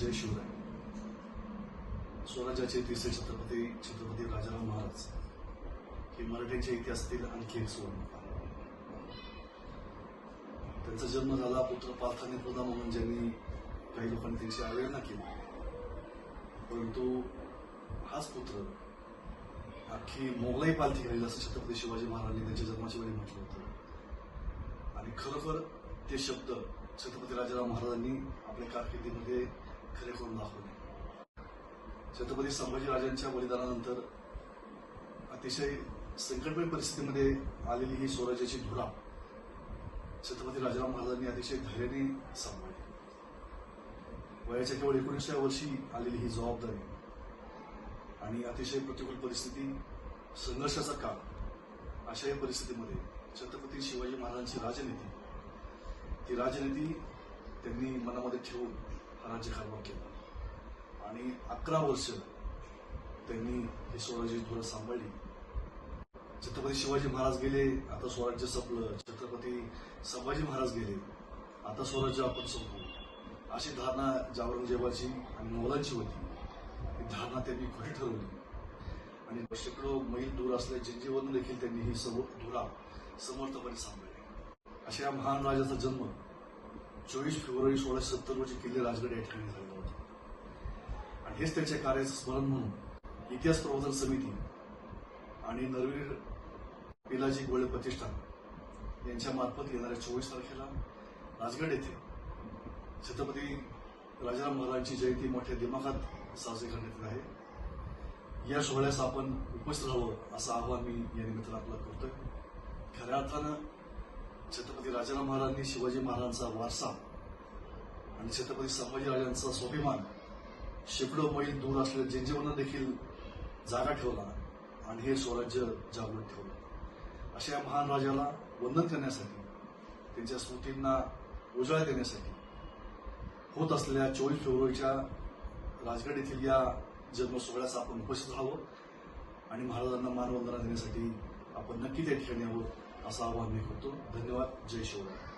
जय शिवराय. स्वराज्याचे तिसरे छत्रपती राजाराम महाराज हे मराठ्यांच्या इतिहासातील आणखी एक सुवर्ण. त्यांचा जन्म झाला पुत्र पार्थाने पुदा म्हणून ज्यांनी काही लोकांनी त्यांची अवहेलना केली, परंतु हाच पुत्र अख्खी मोगलाई पालथी घालील असं छत्रपती शिवाजी महाराजांनी त्यांच्या जन्माच्या वेळी म्हटलं होतं. आणि खरोखर ते शब्द छत्रपती राजाराम महाराजांनी आपल्या कारकिर्दीमध्ये खरे करून दाखवले. छत्रपती संभाजीराजांच्या बलिदानानंतर अतिशय संकटमय परिस्थितीमध्ये आलेली ही स्वराज्याची धुरा छत्रपती राजाराम महाराजांनी अतिशय धैर्याने सांभाळली. वयाच्या केवळ 19व्या वर्षी आलेली ही जबाबदारी आणि अतिशय प्रतिकूल परिस्थिती, संघर्षाचा काळ, अशा या परिस्थितीमध्ये छत्रपती शिवाजी महाराजांची ती राजनीती त्यांनी मनामध्ये ठेवून हा राज्यकारभार केला आणि 11 वर्ष त्यांनी ही स्वराज्याची धुरा सांभाळली. छत्रपती शिवाजी महाराज गेले, आता स्वराज्य संपलं. छत्रपती संभाजी महाराज गेले, आता स्वराज्य आपण संपू, अशी धारणा औरंगजेबाची आणि मोगलांची होती. ही धारणा त्यांनी खोटी ठरवली आणि शेकडो मैल दूर असलेल्या जिंजीवरून देखील त्यांनी ही धुरा समर्थपणे सांभाळली. अशा या महान राजाचा जन्म 24 फेब्रुवारी 1670 रोजी किल्ले राजगड या ठिकाणी झालेला होता. आणि हेच त्यांच्या कार्याचं स्मरण म्हणून इतिहास प्रबोधन समिती आणि नरवीर पिलाजी गोळे प्रतिष्ठान यांच्या मार्फत येणाऱ्या 24 तारखेला राजगड येथे छत्रपती राजाराम महाराजांची जयंती मोठ्या दिमाखात साजरी करण्यात येत आहे. या सोहळ्यास आपण उपस्थित राहावं असं आवाहन मी या निमित्तानं आपल्याला करतोय. खऱ्या अर्थानं छत्रपती राजाराम महाराजांनी शिवाजी महाराजांचा वारसा आणि छत्रपती संभाजीराजांचा स्वाभिमान शेकडो मैल दूर असलेल्या जिंजीवरून देखील जागा ठेवला आणि हे स्वराज्य जागृत ठेवलं. अशा या महान राजाला वंदन करण्यासाठी, त्यांच्या स्मृतींना उजाळा देण्यासाठी होत असलेल्या 24 फेब्रुवारीच्या राजगड येथील या जन्म सोहळ्यास आपण उपस्थित राहावं आणि महाराजांना मानवंदना देण्यासाठी आपण नक्की त्या ठिकाणी यावं असं आवाहन मी करतो. धन्यवाद. जय शिवराय.